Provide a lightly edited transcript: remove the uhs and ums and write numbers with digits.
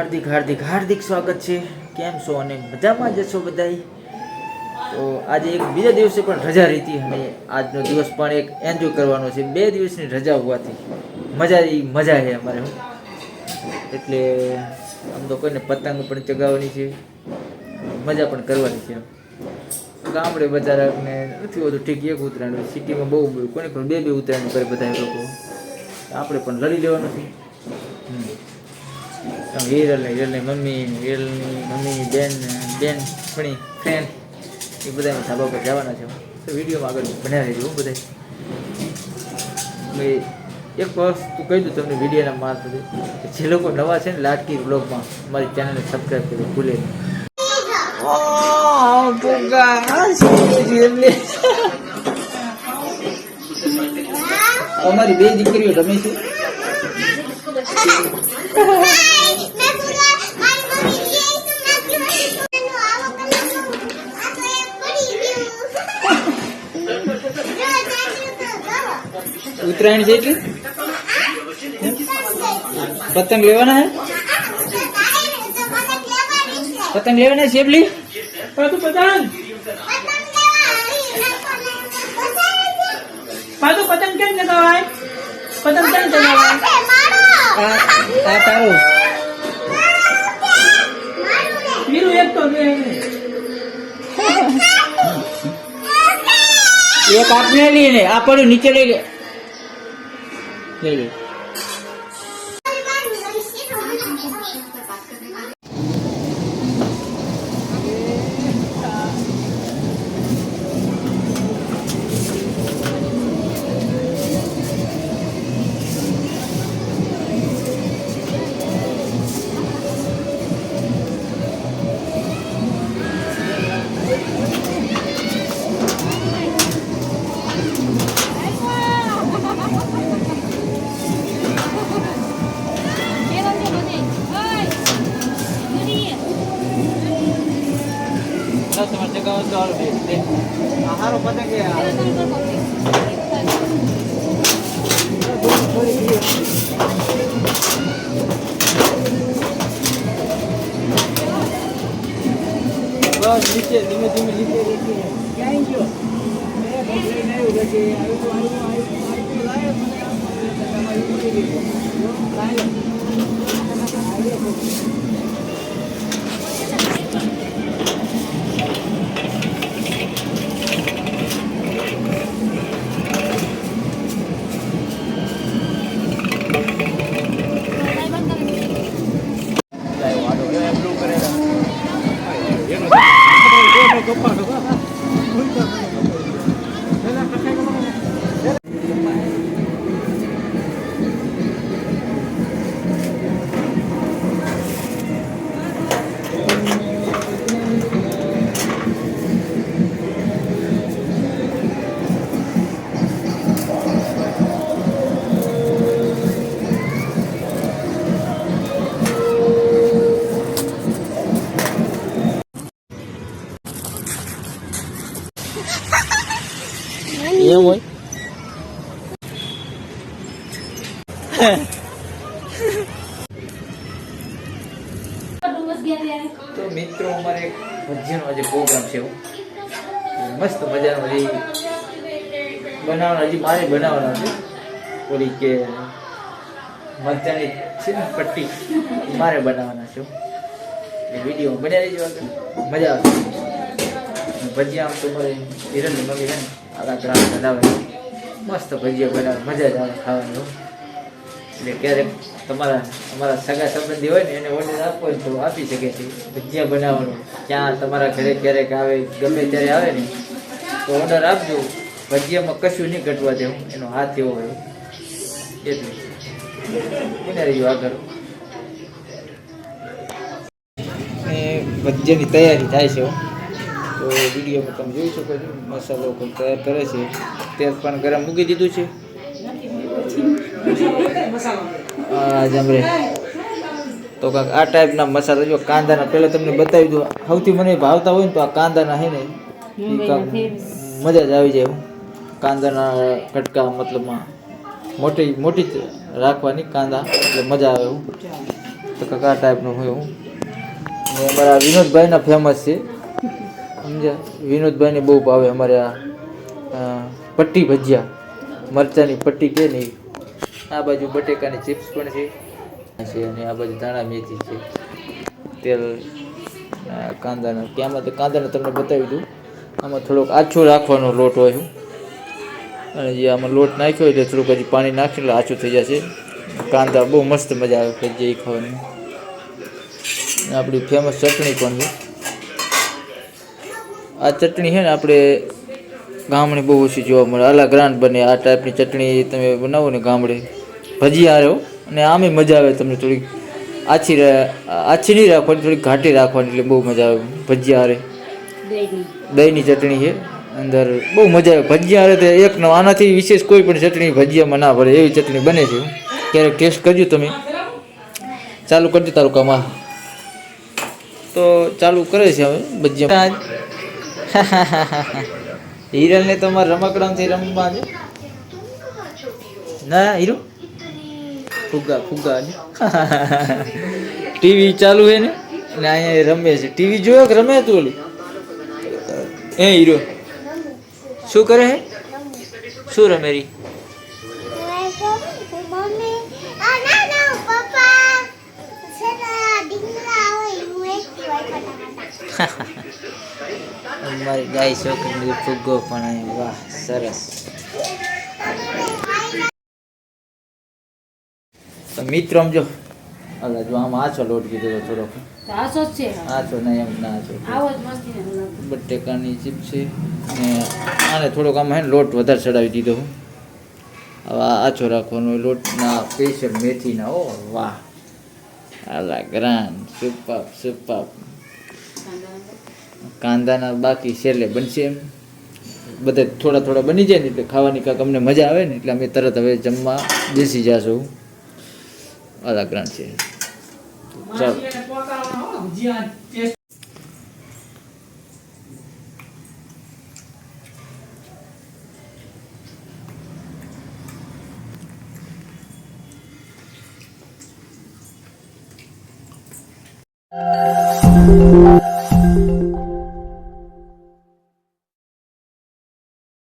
હાર્દિક હાર્દિક હાર્દિક સ્વાગત છે. કેમ છો અને મજામાં જશો બધાય? તો આજે એક બીજા દિવસે પણ રજા રહી અને આજનો દિવસ પણ એક એન્જોય કરવાનો છે. 2 દિવસની રજા હોવાથી મજા છે અમારે. એટલે આમ તો કોઈને પતંગ પણ ચગાવવાની છે, મજા પણ કરવાની છે. ગામડે બજારને નથી હોતું ઠીક એક ઉત્તરાયણ, સિટીમાં બહુ કોને પણ બે ઉત્તરાયણ કરે બધા લોકો. આપણે પણ લડી લેવાનું છે. હિરલની મમ્મી બેન ફ્રેન્ડ એ બધા ધાબા પર જવાના છે. તો વિડીયોમાં આગળ બનાવી રહેજો બધા. એક વસ્તુ કહી દઉં તમને વિડીયોના મારફતે, જે લોકો નવા છે ને લાડકી બ્લોગમાં મારી ચેનલને સબસ્ક્રાઈબ કરી ભૂલે અમારી 2 દીકરીઓ રમે છે. ઉત્તરાયણ છે એટલે પતંગ લેવાના હે, પતંગ લેવાના શેપલી પાતું પતંગ કેમ લગાવાય? પતંગ કેમ લગાવાય? આ તારો વીરુ એક તો એક આપને લઈને આ પડ્યું નીચે લઈ લે. તમારે જગાવો તો હારો પતંગ બસ નીચે ધીમે ધીમે નીચે ક્યાં ગયો? એમ હોય તો મિત્રો અમારે એક ભજીયાનો આજે પ્રોગ્રામ છે. મસ્ત મજાનો હજી બનાવવાનો, હજી મારે બનાવવાનો છે. ઓલી કે મરચાની છે ને પટ્ટી મારે બનાવવાના છે. એ વિડીયો બનાવી દેજો, મજા આવશે. ભજીયા આમ તો મારે હિરણની મમ્મી છે ને આખા ગ્રામ બનાવે, મસ્ત ભજીયા બનાવે, મજા જ આવે ખાવાની. એટલે ક્યારેક અમારા સગા સંબંધી હોય ને એને ઓર્ડર આપવો હોય તો આપી શકે છે ભજીયા બનાવવાનું. ક્યાં તમારા ઘરે ક્યારેક આવે, ગમે ત્યારે આવે ને તો ઓર્ડર આપજો. ભજીયામાં કશું નહીં ઘટવા દેવું, એનો હાથ એવો હોય એટલે બને રહ્યું આગળ. ભજીયાની તૈયારી થાય છે. તો વિડીયોમાં તમે જોઈ શકો છો, મસાલો પણ તૈયાર કરે છે. તેલ પણ ગરમ મૂકી દીધું છે. જમરે તો કાંક આ ટાઈપના મસાલા જો કાંદાના પહેલાં તમને બતાવી દો. સૌથી મને ભાવતા હોય ને તો આ કાંદાના છે ને મજા જ આવી જાય. કાંદાના કટકા મતલબમાં મોટી રાખવાની કાંદા એટલે મજા આવે એવું. તો કંઈક આ ટાઈપનું હોય હું. ને અમારા વિનોદભાઈના ફેમસ છે, સમજ્યા? વિનોદભાઈને બહુ ભાવે અમારે આ પટ્ટી ભજીયા, મરચાંની પટ્ટી કે નહીં. આ બાજુ બટેકાની ચિપ્સ પણ છે અને આ બાજુ ધાણા મેથી છે, તેલ, કાંદાનો. કે આમાં તો કાંદાનો તમને બતાવી દઉં. આમાં થોડોક આછો રાખવાનો લોટ હોય છે અને જે આમાં લોટ નાખ્યો એટલે થોડુંક હજી પાણી નાખીને એટલે આછું થઈ જશે. કાંદા બહુ મસ્ત મજા આવે ભજીયા એ ખાવાની. આપણી ફેમસ ચટણી પણ છે. આ ચટણી છે ને આપણે ગામડે બહુ ઓછી જોવા મળે, આલા ગ્રાન્ડ બને આ ટાઈપની ચટણી તમે બનાવો ને ગામડે ભજીયા રહ્યો. અને આમે મજા આવે તમને, થોડીક આછી નહીં રાખવાની, થોડીક ઘાટી રાખવાની એટલે બહુ મજા આવે ભજીયા હારે. દહીંની ચટણી છે અંદર, બહુ મજા આવે ભજીયા હારે. તો એક આનાથી વિશેષ કોઈ પણ ચટણી ભજીયામાં ના પડે એવી ચટણી બને છે. ક્યારેક ટેસ્ટ કરજો તમે. ચાલુ કરજો તારું કામ. તો ચાલુ કરે છે હવે ભજીયા. હિરલને તો અમારે રમકડાથી રમવા છે ના હીરો, ફુગ્ગા ફુગ્ગા ટીવી ચાલુ છે ને અને અહીંયા રમે છે. ટીવી જોયો કે રમે તું ઓલી? એ હીરો શું કરે હે? શું રમે રી? અમારી ગાય છોકરી ફુગ્ગો પણ, વાહ સરસ. મિત્રો જો અલા જો આમાં આછો લોટ કીધો તો થોડોક આછો જ છે. આછો નહીં એમ ના આછો. બટેકાની ચીપ છે ને આને થોડોક આમાં હે ને લોટ વધારે ચડાવી દીધો હું. હવે આછો રાખવાનો લોટ ના સ્પેશિયલ મેથીના. ઓ વાહ અલા ગ્રાન્ડ સુપર સુપર. કાંદાના બાકી છેલ્લે બનશે એમ. બધા થોડા થોડા બની જાય ને એટલે ખાવાની કાંક અમને મજા આવે ને એટલે અમે તરત હવે જમવા બેસી જાશું. અલગ ગ્રાન્ડ છે. ચાલો